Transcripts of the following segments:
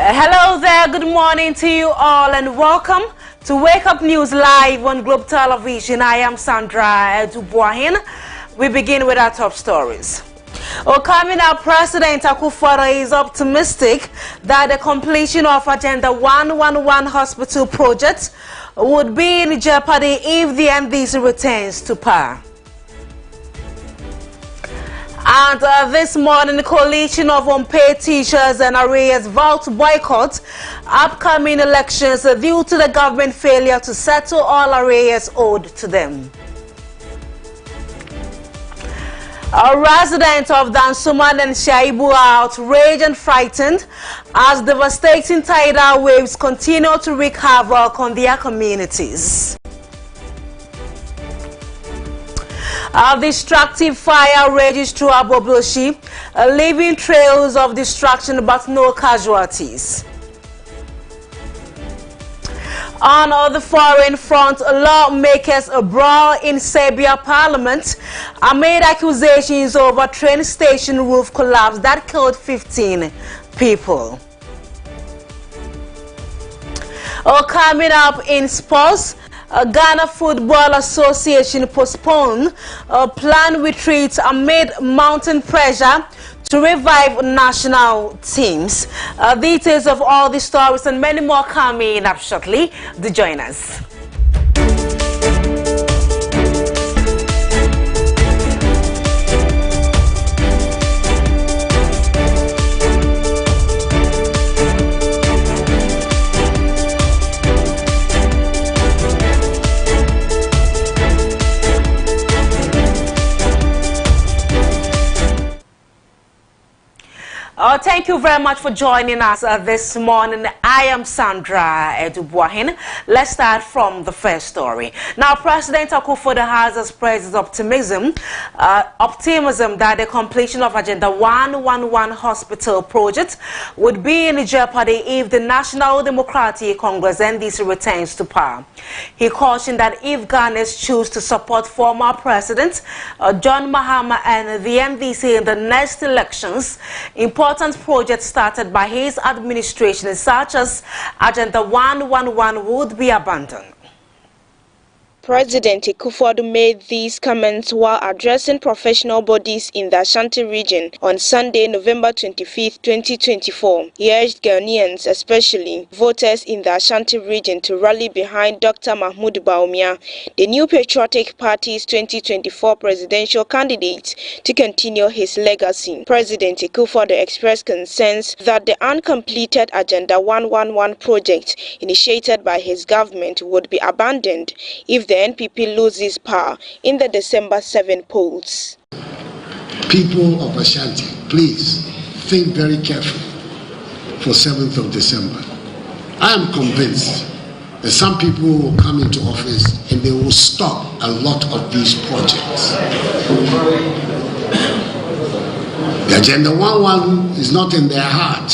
Hello there, good morning to you all and welcome to Wake Up News Live on Globe Television. I am Sandra BOAHEN. We begin with our top stories. Coming up, President Akufo-Addo is optimistic that the completion of Agenda 111 hospital project would be in jeopardy if the NDC returns to power. And this morning, the coalition of unpaid teachers and arrears vowed to boycott upcoming elections due to the government failure to settle all arrears owed to them. A resident of Dansoman and Shaibu are outraged and frightened as devastating tidal waves continue to wreak havoc on their communities. A destructive fire rages through Abobloshi, leaving trails of destruction but no casualties. On the foreign front, lawmakers brawl in Serbia parliament amid accusations over train station roof collapse that killed 15 people. Coming up in sports, Ghana Football Association postponed a planned retreat amid mounting pressure to revive national teams. Details of all these stories and many more coming up shortly. Do join us. Thank you very much for joining us this morning. I am Sandra BOAHEN. Let's start from the first story. Now, President Akufo-Addo has expressed optimism that the completion of Agenda 111 hospital project would be in jeopardy if the National Democratic Congress NDC returns to power. He cautioned that if Ghanaians choose to support former President John Mahama and the NDC in the next elections, important projects started by his administration, such as Agenda 111, would be abandoned. President Akufo-Addo made these comments while addressing professional bodies in the Ashanti region on Sunday, November 25, 2024. He urged Ghanaians, especially voters in the Ashanti region, to rally behind Dr. Mahmoud Bawumia, the New Patriotic Party's 2024 presidential candidate, to continue his legacy. President Akufo-Addo expressed concerns that the uncompleted Agenda 111 project initiated by his government would be abandoned if the NPP loses power in the December 7 polls. People of Ashanti, please think very carefully for 7th of December. I am convinced that some people will come into office and they will stop a lot of these projects. The Agenda 111 is not in their heart.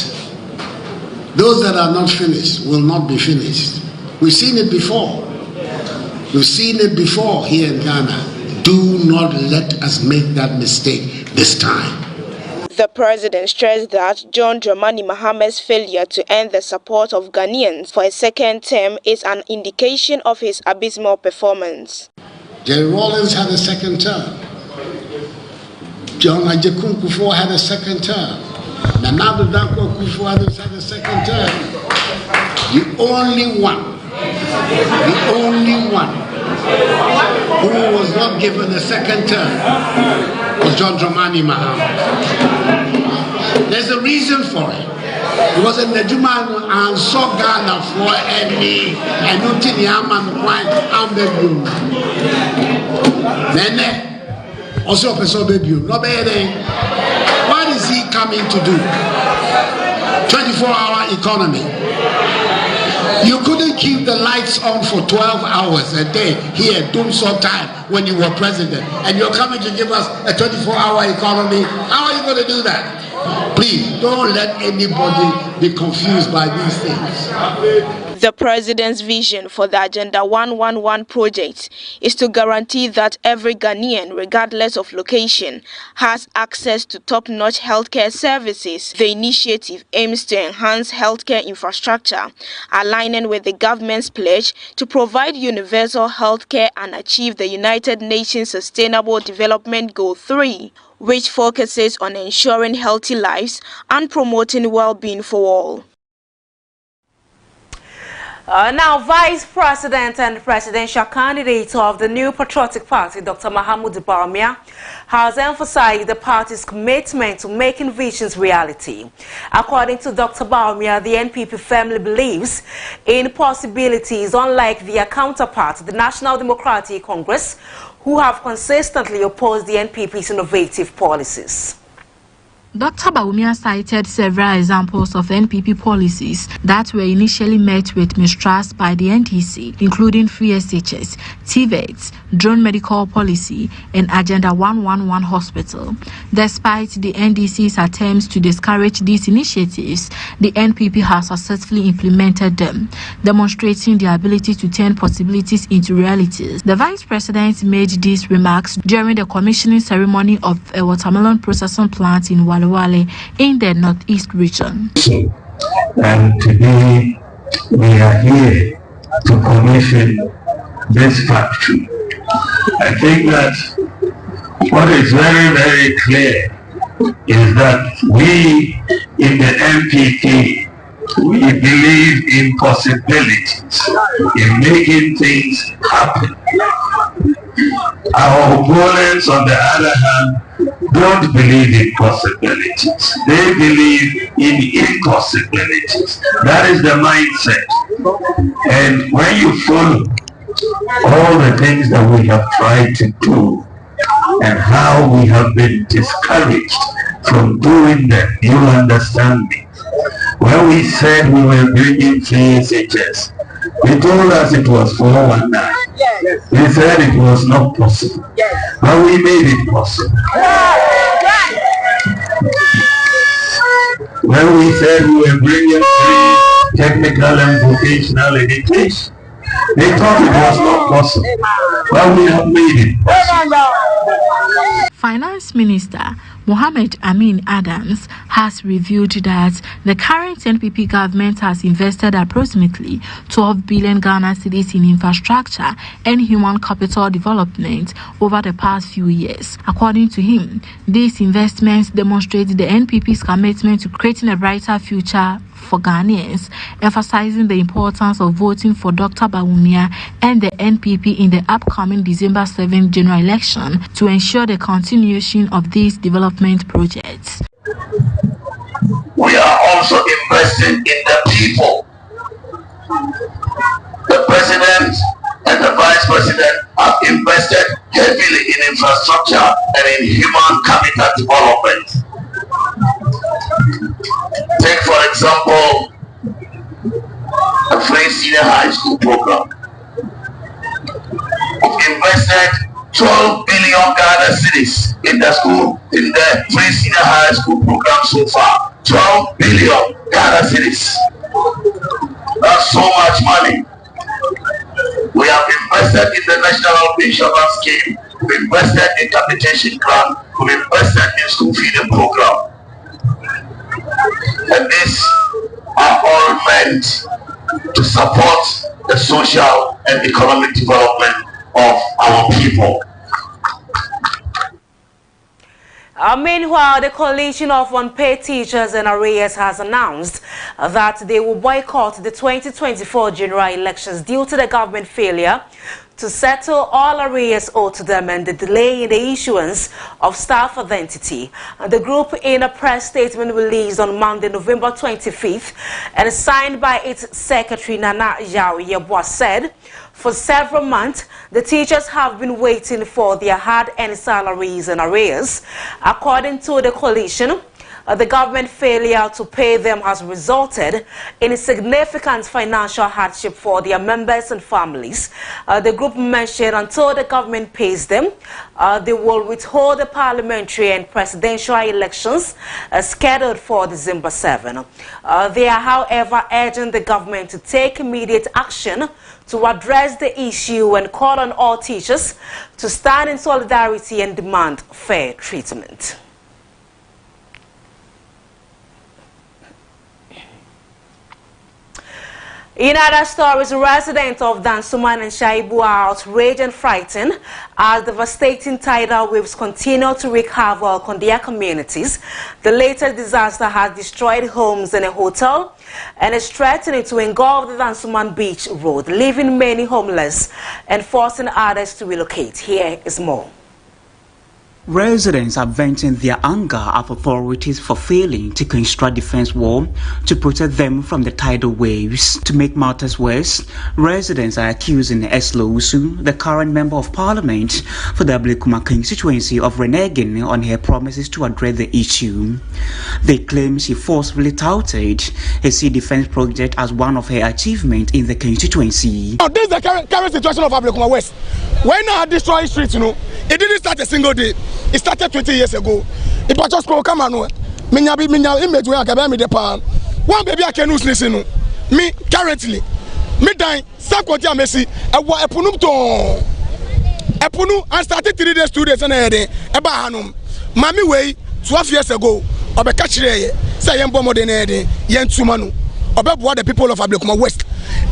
Those that are not finished will not be finished. We've seen it before. We've seen it before here in Ghana. Do not let us make that mistake this time. The president stressed that John Dramani Mahama's failure to earn the support of Ghanaians for a second term is an indication of his abysmal performance. Jerry Rawlings had a second term. John Ajekun Kufuor had a second term. Nana Addo Dankwa Akufo-Addo had a second term. The only one who was not given a second term was John Dramani Mahama. There's a reason for it. It was in the Juma and saw Ghana for any and nothing Yaman quite ambegu. Then also person baby. No better. What is he coming to do? 24-hour economy. You couldn't keep the lights on for 12 hours a day here, Doomsday time, when you were president. And you're coming to give us a 24-hour economy. How are you going to do that? Please don't let anybody be confused by these things. The president's vision for the Agenda 111 project is to guarantee that every Ghanaian, regardless of location, has access to top-notch healthcare services. The initiative aims to enhance healthcare infrastructure, aligning with the government's pledge to provide universal healthcare and achieve the United Nations Sustainable Development Goal 3, which focuses on ensuring healthy lives and promoting well-being for all. Now, Vice President and Presidential Candidate of the New Patriotic Party, Dr. Mahamudu Bawumia, has emphasized the party's commitment to making visions reality. According to Dr. Bawumia, the NPP firmly believes in possibilities, unlike their counterpart, the National Democratic Congress, who have consistently opposed the NPP's innovative policies. Dr. Bawumia cited several examples of NPP policies that were initially met with mistrust by the NDC, including free SHS, TVETs, drone medical policy, and Agenda 111 hospital. Despite the NDC's attempts to discourage these initiatives, the NPP has successfully implemented them, demonstrating the ability to turn possibilities into realities. The Vice President made these remarks during the commissioning ceremony of a watermelon processing plant in Wale in the Northeast region. And today we are here to commission this factory. I think that what is very, very clear is that we in the NPP, we believe in possibilities, in making things happen. Our opponents, on the other hand, don't believe in possibilities. They believe in impossibilities. That is the mindset. And when you follow all the things that we have tried to do and how we have been discouraged from doing them, you understand me. When we said we were bringing free SHS, they told us it was 419. Yes. They said it was not possible. Yes. But we made it possible. Yes. When we said we were bringing free technical and vocational education, they thought it was not possible. But we have made it possible. Finance Minister Mohammed Amin Adams has revealed that the current NPP government has invested approximately 12 billion Ghana cedis in infrastructure and human capital development over the past few years. According to him, these investments demonstrate the NPP's commitment to creating a brighter future for Ghanaians, emphasizing the importance of voting for Dr. Bawumia and the NPP in the upcoming December 7th general election to ensure the continuation of these development projects. We are also investing in the people. The President and the Vice President have invested heavily in infrastructure and in human capital development. Take, for example, a free senior high school program. We've invested 12 billion Ghana cedis in the school, in the free senior high school program so far. 12 billion Ghana cedis. That's so much money. We have invested in the National Insurance Scheme. We've invested in capitation grant. We've invested in school feeding program. And these are all meant to support the social and economic development of our people. Meanwhile, the coalition of unpaid teachers and arrears has announced that they will boycott the 2024 general elections due to the government failure to settle all arrears owed to them and the delay in the issuance of staff identity. The group, in a press statement released on Monday, November 25th, and signed by its secretary, Nana Yao Yeboah, said, for several months, the teachers have been waiting for their hard-earned salaries and arrears. According to the coalition, The government failure to pay them has resulted in significant financial hardship for their members and families. The group mentioned until the government pays them, they will withhold the parliamentary and presidential elections scheduled for December 7. They are, however, urging the government to take immediate action to address the issue and call on all teachers to stand in solidarity and demand fair treatment. In other stories, residents of Dansoman and Shaibu are outraged and frightened as devastating tidal waves continue to wreak havoc on their communities. The latest disaster has destroyed homes and a hotel and is threatening to engulf the Dansoman Beach Road, leaving many homeless and forcing others to relocate. Here is more. Residents are venting their anger at authorities for failing to construct defense wall to protect them from the tidal waves. To make matters worse, residents are accusing Eslo Usu, the current member of parliament for the Ablekuma constituency, of reneging on her promises to address the issue. They claim she forcefully touted a sea defense project as one of her achievements in the constituency. Now, this is the current situation of Ablekuma West. When I destroy streets, it didn't start a single day. It started 20 years ago. If I just come on, minya image where I can be the pan. One baby I can listen. Me currently, me dying. Sakwati Messi. I wa epunum to. Epunu I started 3 days, 2 days and a day. Eba hanum. Mami way 12 years ago. Obe kachire say yembo mo de na day. Yen tumanu. Obe boa the people of Ablekuma West.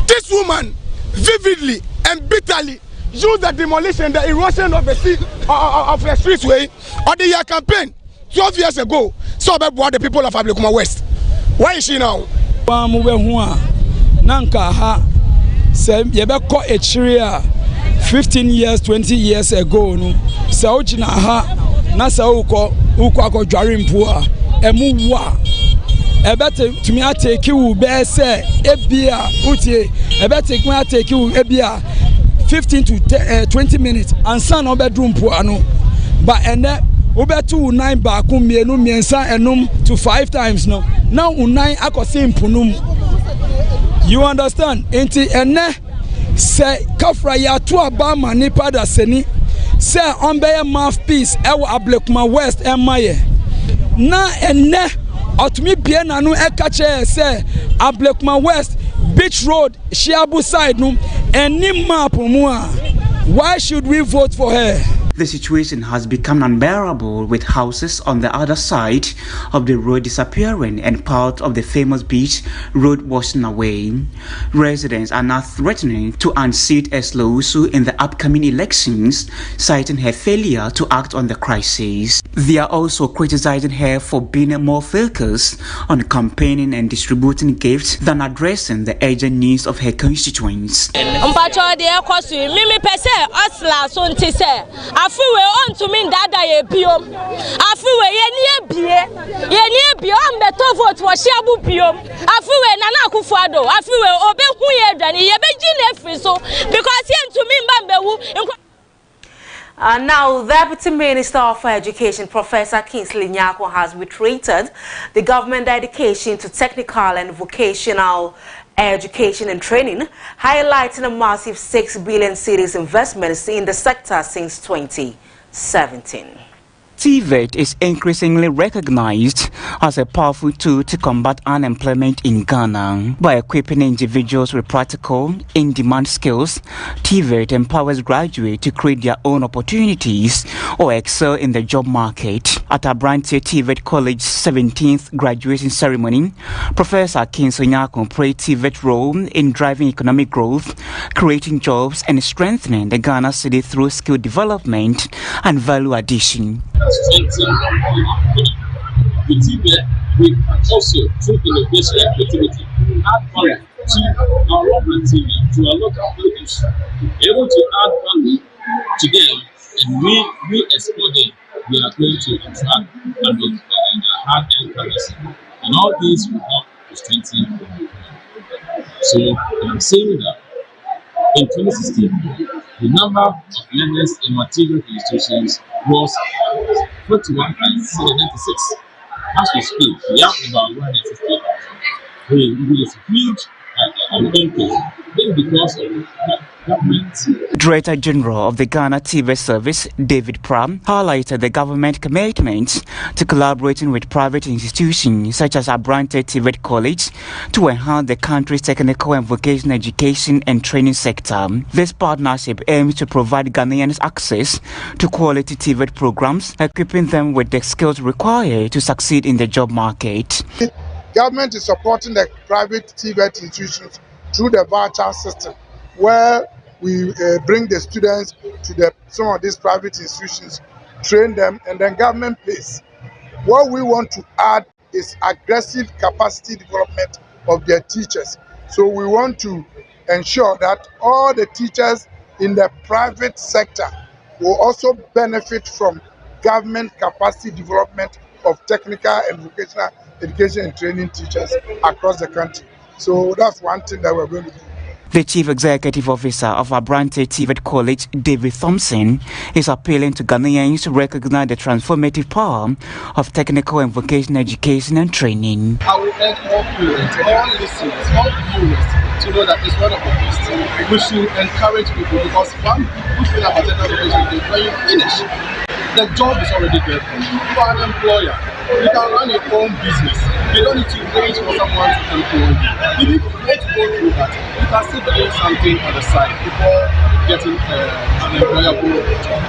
This woman vividly and bitterly use the demolition, the erosion of the sea, of the streetsway, or the year campaign 12 years ago. So about the people of Ablekuma West. Why is she now? Nanka ha se yebeko echria 15 years 20 years ago no se ojina ha na se uko akodware mpo a emu wa ebete tumi ateki wu be se ebia utie ebete tumi ateki wu ebia 15 to 20 minutes and son of bedroom puano but and ubetu 9 back mienu miensa enum to 5 times no now 9 akosi mpunum. You understand? Enti ene se kafra ya to abama nipa da seni se onbeye mouthpiece ewo Ablekuma West emaye na ene otumi bie nanu ekache se Ablekuma West Beach Road Shiabu side no any map mua. Why should we vote for her? The situation has become unbearable, with houses on the other side of the road disappearing and part of the famous beach road washing away. Residents are now threatening to unseat Eslo Usu in the upcoming elections, citing her failure to act on the crisis. They are also criticizing her for being more focused on campaigning and distributing gifts than addressing the urgent needs of her constituents. Afuwe on to mean that I pium. Afuwe ye bie ambeto vote for Shiabu pium. Afuwe Nana Akufo-Addo. Afuwe obe hu ye dani ye beji na free so because yen to me mbambewu. Now, the Deputy Minister of Education, Professor Kingsley Nyako, has reiterated the government dedication to technical and vocational education and training, highlighting a massive 6 billion cedis investments in the sector since 2017. TVET is increasingly recognized as a powerful tool to combat unemployment in Ghana. By equipping individuals with practical, in-demand skills, TVET empowers graduates to create their own opportunities or excel in the job market. At Abranteɛ TVET College 17th graduation ceremony, Professor Kingsley Nyako praised TVET's role in driving economic growth, creating jobs, and strengthening the Ghana city through skill development and value addition. The TVET will also through innovation and creativity add value to our local TV, to our local produce, able to add value to them, and we explore them. We are going to interact and with hard-earned currency, and all these will help to strengthen the economy. So I'm saying that in 2016, the number of learners in material institutions was 41,796. As we speak, we have about 160,000. It is huge increase. Because of government. Director General of the Ghana TV Service, David Pram, highlighted the government commitment to collaborating with private institutions such as Abrante TVET College to enhance the country's technical and vocational education and training sector. This partnership aims to provide Ghanaians access to quality TVET programs, equipping them with the skills required to succeed in the job market. Government is supporting the private TVET institutions through the voucher system, where we bring the students to some of these private institutions, train them, and then government pays. What we want to add is aggressive capacity development of their teachers. So we want to ensure that all the teachers in the private sector will also benefit from government capacity development of technical and vocational education and training teachers across the country. So that's one thing that we're going to do. The Chief Executive Officer of Abrante TVET College, David Thompson, is appealing to Ghanaians to recognize the transformative power of technical and vocational education and training. I will urge all parents, all listeners, all viewers to know that it's one of the best. We should encourage people because one good thing about technical education is when you finish, the job is already there for you. You are an employer. You can run your own business. You don't need to wait for someone to employ you. You need to go through that. You can still do something on the side before getting an employable job.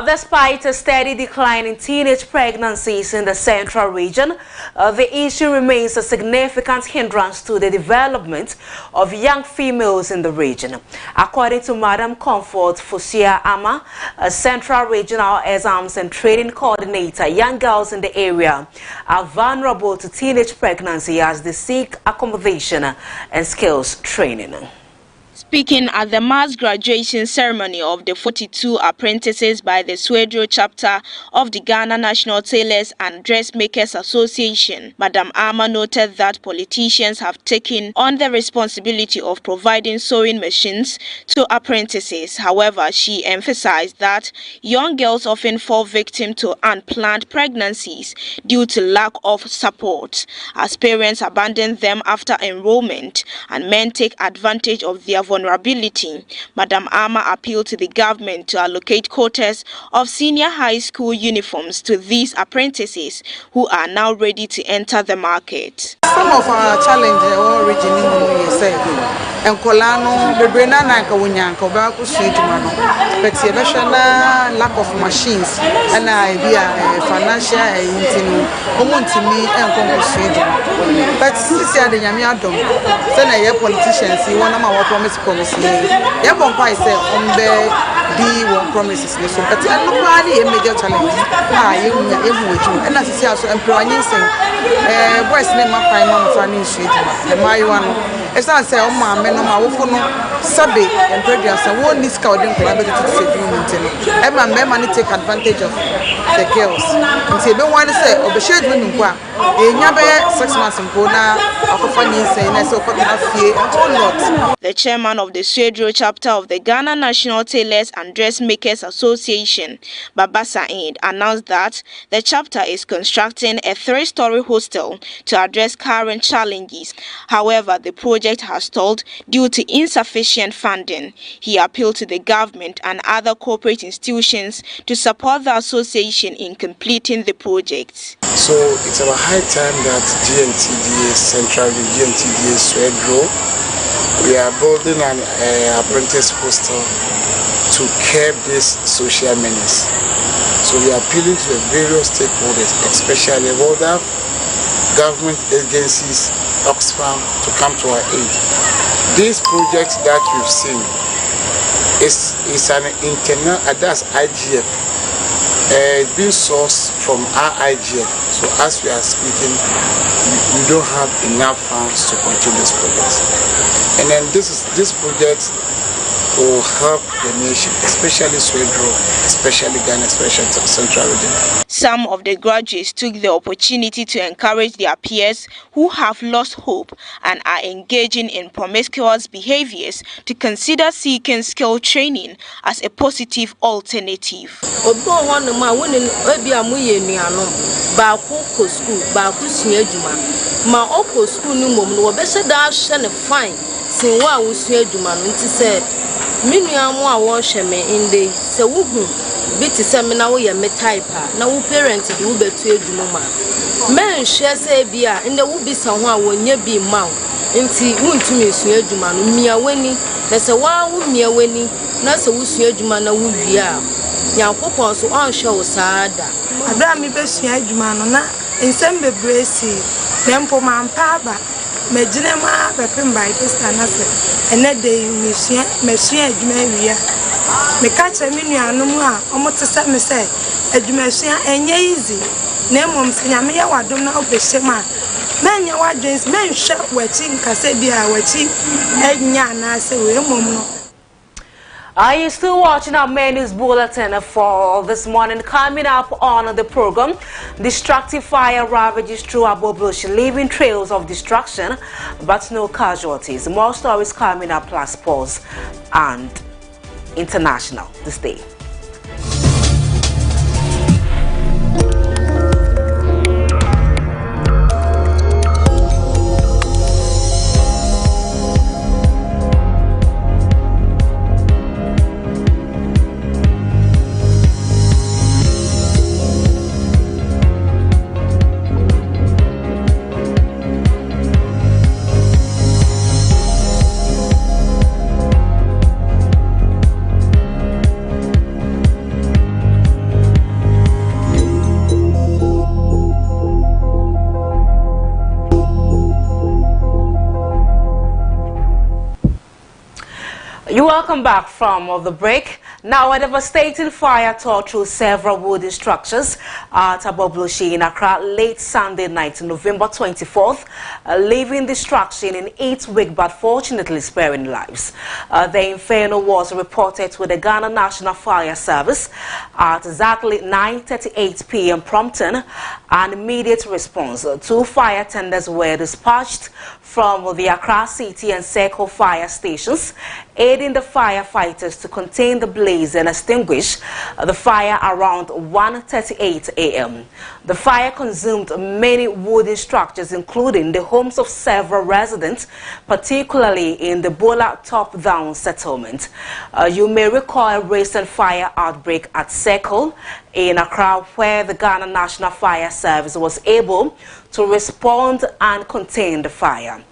Despite a steady decline in teenage pregnancies in the central region, the issue remains a significant hindrance to the development of young females in the region. According to Madam Comfort Fusia Ama, a Central Regional Exams and Training Coordinator, young girls in the area are vulnerable to teenage pregnancy as they seek accommodation and skills training. Speaking at the mass graduation ceremony of the 42 apprentices by the Swedro chapter of the Ghana National Tailors and Dressmakers Association, Madam Ama noted that politicians have taken on the responsibility of providing sewing machines to apprentices. However, she emphasized that young girls often fall victim to unplanned pregnancies due to lack of support, as parents abandon them after enrollment and men take advantage of their vulnerability. Madam Ama appealed to the government to allocate quotas of senior high school uniforms to these apprentices who are now ready to enter the market. Some of our challenges are originally said, and Colano, the Brenana, Kawanyanko, Bakushitumano, but the lack of machines and idea financial to me and Congress. But since the Yamiadom, then I hear politicians, one of our promise. Yeah, Bombay said on the one promises. But I look at a major challenge. And as you see, also employing boys name up by Mama Fanny Street, the Mayuano. As I say, my men on my Wofono, Sabi, and Predia, I won't need scouting collaborative to save you. And my men money take advantage of the girls. And say, don't want to say, oh, the shade women, in Yabe 6 months in Pona, the chairman of the Swedro chapter of the Ghana National Tailors and Dressmakers Association, Baba Said, announced that the chapter is constructing a 3-story hostel to address current challenges. However, the project has stalled due to insufficient funding. He appealed to the government and other corporate institutions to support the association in completing the project. So it's about high time that GNTDA Central, GNTDA Swedro, we are building an apprentice hostel to curb this social menace. So we are appealing to the various stakeholders, especially WADAF, government agencies, Oxfam, to come to our aid. This project that we've seen is an internal, that's IGF. It's being sourced from our IGF. So as we are speaking, we don't have enough funds to continue this project. And then this project will help the nation, especially Swedro, especially Ghana, especially Central Region. Some of the graduates took the opportunity to encourage their peers who have lost hope and are engaging in promiscuous behaviors to consider seeking skill training as a positive alternative. Minuamu a wɔhwɛ in the sɛ wuhu bi te sɛ me na wo yɛ me type na wo parent de wo betu adwuma ma men hwɛ sɛ bia in the wo bi sa ho a wonye bi ma nti wuntumi sua adwuma no mia wani na sɛ wa wo mia wani na sɛ wo sua adwuma na wo wie a Nyankopɔn so ɔnhwɛ wo saada abra mi be sua adwuma no na nsɛm bebree si na mpo mampa aba Medina ma bepem by this time na se ene de mesua adwuma awia me ka kire me nuanom a omote se me se adwuma sua enye easy na mom se nya me ye wadom na obehye ma menya wadwens menhwe wachi nkase bia wachi enya na se we mom no. Are you still watching our main news bulletin for this morning? Coming up on the program, destructive fire ravages through Aboboshi, leaving trails of destruction but no casualties. More stories coming up, plus sports and international this day. Welcome back from the break. Now, a devastating fire tore through several wooden structures at Aboboshi in Accra late Sunday night, November 24th, leaving destruction in its wake but fortunately sparing lives. The inferno was reported to the Ghana National Fire Service at exactly 9:38 p.m. prompting an immediate response. 2 fire tenders were dispatched from the Accra City and Circle fire stations, aiding the firefighters to contain the blaze and extinguish the fire around 1:38 a.m. The fire consumed many wooden structures, including the homes of several residents, particularly in the Bola top-down settlement. You may recall a recent fire outbreak at Circle in Accra, where the Ghana National Fire Service was able to respond and contain the fire.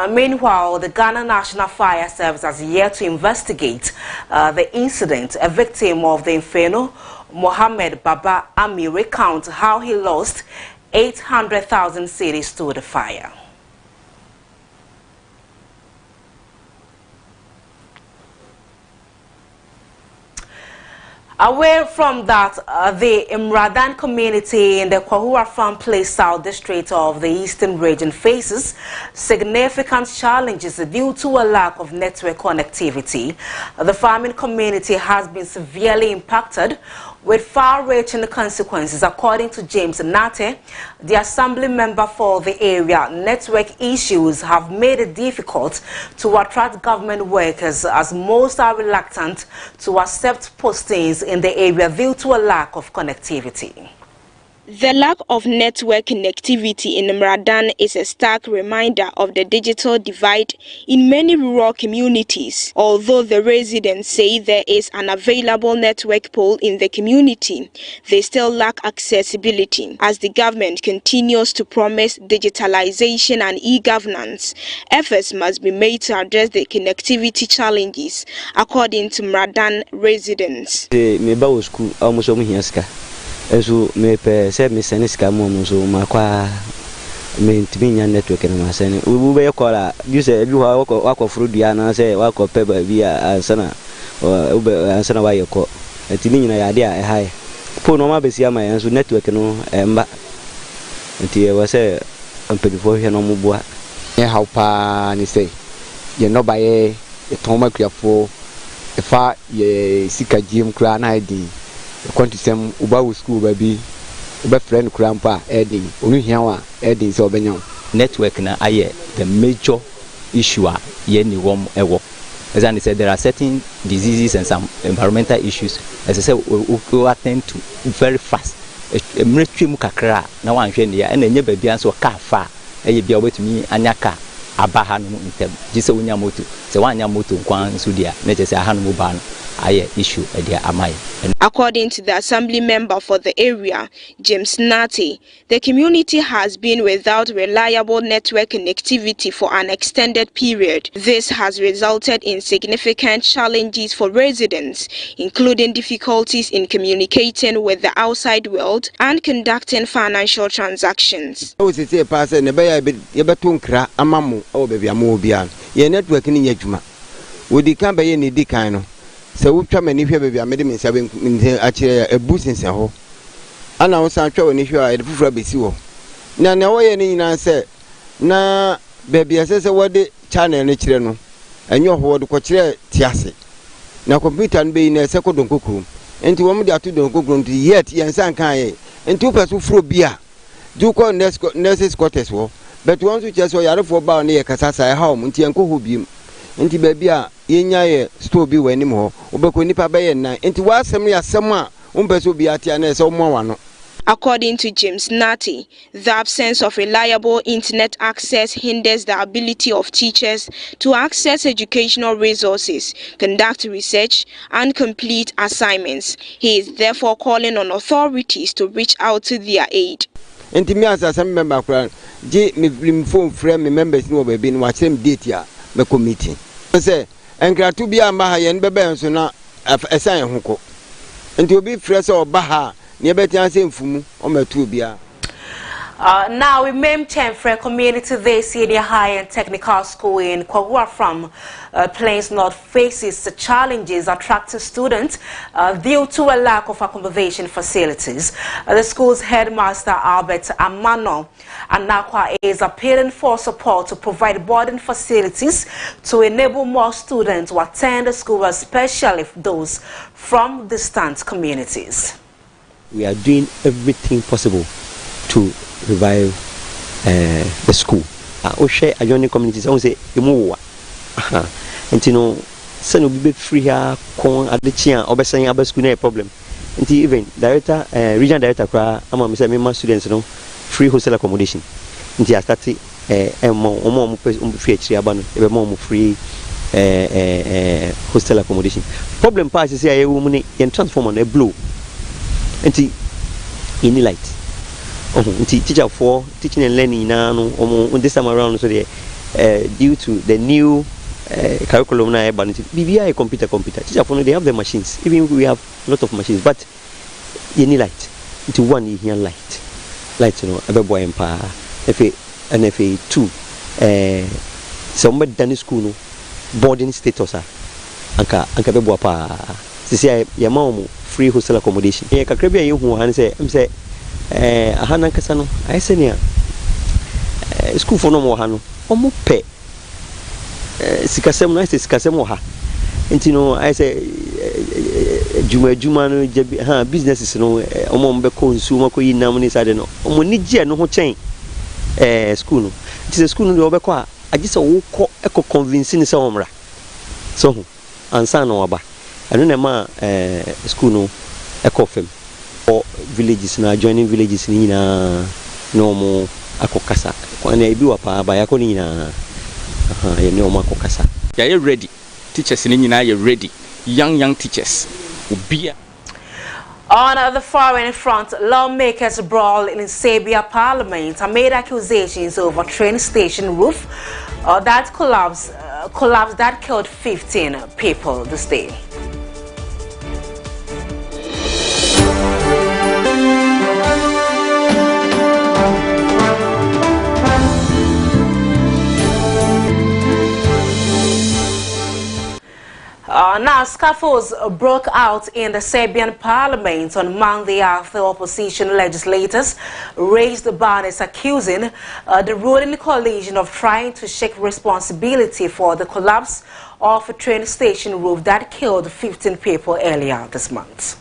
Meanwhile, the Ghana National Fire Service has yet to investigate the incident. A victim of the inferno, Mohammed Baba Ami, recounts how he lost 800,000 cedis to the fire. Away from that, the Imradan community in the Kwahura Farm Place South District of the Eastern Region faces significant challenges due to a lack of network connectivity. The farming community has been severely impacted with far-reaching consequences. According to James Nate, the assembly member for the area, network issues have made it difficult to attract government workers, as most are reluctant to accept postings in the area due to a lack of connectivity. The lack of network connectivity in Mradan is a stark reminder of the digital divide in many rural communities. Although the residents say there is an available network pole in the community, they still lack accessibility. As the government continues to promise digitalization and e-governance, efforts must be made to address the connectivity challenges, according to Mradan residents. Enso me pe se me sene ska mo so makwa me ntiminya network na ma sene we be kola you say bi wa kwa frudua na say wa kwa pe ba bi ansana ansana wa yeko ntiminya ya de a high po no ma be sia ma enso network no emba nti we say ampedifo hwe no mboa e how pa ni say ye no ba ye toma kuafo fa ye sika gym kra na edi kwantisem uba wo school ba bi uba friend kra mpa edi onu hia wa edi so obenya network na aye the major issue ye ni wom ewo. As I said, there are certain diseases and some environmental issues. As I said, we attend to very fast. Military mukakra na wan hwe ne and enye babia so ka fa eye bia obetumi anyaka abaha no intem gise wonya moto se wanya moto nkwan so dia na chese aha no mu ba no aye issue e dia amai. According to the assembly member for the area, James Nati, the community has been without reliable network connectivity for an extended period. This has resulted in significant challenges for residents, including difficulties in communicating with the outside world and conducting financial transactions. So we try many people be made me say actually a business ho ana wo san twa woni hwa e fufura besi wo na wo ye ni na say na baby asese wo de channel ne kire no enyo ho wo ko kire tiase na computer no be na se ko don kokuru enti wo mu de ato don kokuru nti yet yen san kan ye enti wo peso furo bia du ko nurses quarters wo but won so chese wo yare fo ba no ye kasasa e ha o mu nti enko ho biem enti baby a yenya ye store bi wanim ho obeko nipa be ye nan enti wasem ya sem a umpeso bi atia na se omo wa no. According to James Nati, the absence of reliable internet access hinders the ability of teachers to access educational resources, conduct research, and complete assignments. He is therefore calling on authorities to reach out to their aid. Enti me as assembly member kran je me phone frame me members no be no wa chem date ya me committee. Say enkratu bia ma ha ye nbebe nso na esan ho ko nti obi frese oba ha ne betia se mfumu o matu bia. Now we mem Chenfre Community Day Senior High and Technical School in Kwagua from Plains North faces challenges attracting students due to a lack of accommodation facilities. The school's headmaster Albert Amano Anakwa is appealing for support to provide boarding facilities to enable more students to attend the school, especially those from distant communities. We are doing everything possible to revive the school. I share adjoining communities. I say emu wa. And you know, send we be free here. Con at the chia. Obviously, our school no problem. And even director, regional director, I'm say my students no free hostel accommodation. And I started more free free abano. Ebe more free hostel accommodation. Problem part is here. Woman can transform on a blue. And in light. Teacher for teaching and learning now this time around so due to the new curriculum now but BBI computer teacher for they have the machines, even we have a lot of machines, but you need light into one you hear light you know a boy empire FA2 somebody done school no boarding status anka be boa pa say your mom free hostel accommodation e kakrebia you hu han say em say ahana kasa no I say near school for no more hano omo pe sikasem no say sikasem wo ha enti no I say juma no businesses no omo be consume ko yinam ni sade no omo ni je no ho chen school no it is school no dey obekọ a agise wo kọ eko convince ni se omra so ansa no aba eno na ma school no eko fem or villages na joining villages ni na no mo akokasa kwa na ebi wapa ba yakọ ni na ye no mo akokasa ya ready teachers ni nyina ye ready young teachers obia. On the foreign front, lawmakers brawl in Sabia Parliament amid accusations over train station roof that collapsed that killed 15 people this day. Now Now, scuffles broke out in the Serbian parliament on Monday after opposition legislators raised banners accusing the ruling coalition of trying to shake responsibility for the collapse of a train station roof that killed 15 people earlier this month.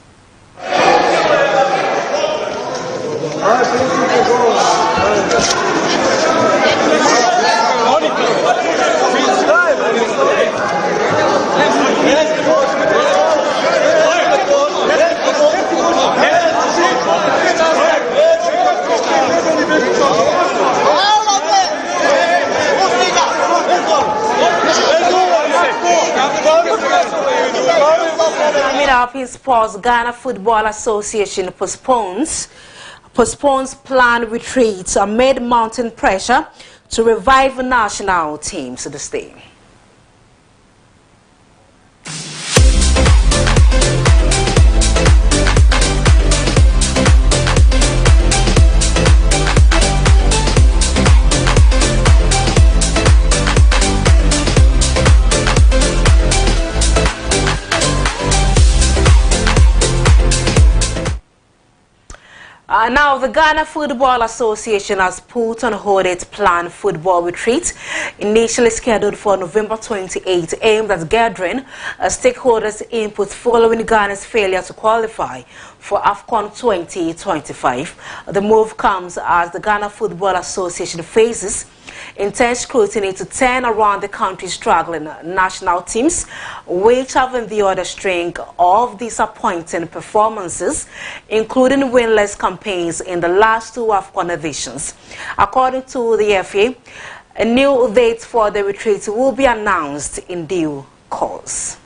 Coming up in sports, Ghana Football Association postpones planned retreats amid mounting pressure to revive national teams this day. Now, the Ghana Football Association has put on hold its planned football retreat, initially scheduled for November 28, aimed at gathering stakeholders' input following Ghana's failure to qualify for AFCON 2025. The move comes as the Ghana Football Association faces intense scrutiny to turn around the country's struggling national teams, which have endured a string of disappointing performances, including winless campaigns in the last two AFCON editions. According to the FA, a new date for the retreat will be announced in due course.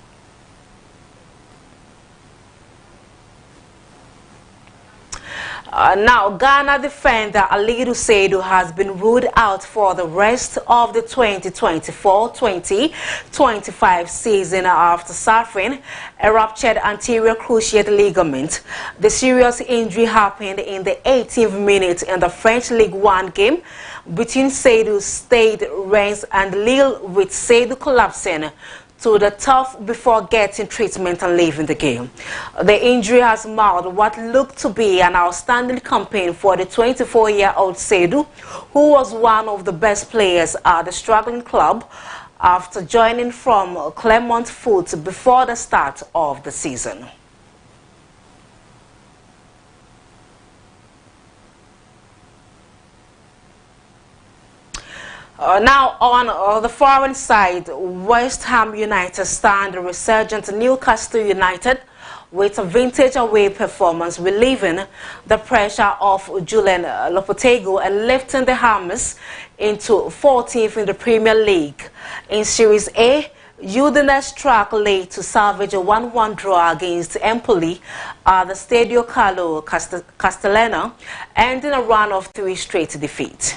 Now, Ghana defender Alidu Seidu has been ruled out for the rest of the 2024-2025 season after suffering a ruptured anterior cruciate ligament. The serious injury happened in the 18th minute in the French Ligue 1 game between Seidu's Stade Reims and Lille, with Seidu collapsing to the turf before getting treatment and leaving the game. The injury has marred what looked to be an outstanding campaign for the 24-year-old Seidu, who was one of the best players at the struggling club after joining from Clermont Foot before the start of the season. Now, on the foreign side, West Ham United stand a resurgent Newcastle United with a vintage away performance, relieving the pressure of Julian Lopetegui and lifting the Hammers into 14th in the Premier League. In Series A, Udinese track late to salvage a 1-1 draw against Empoli at the Stadio Carlo Castellano, ending a run of 3 straight defeats.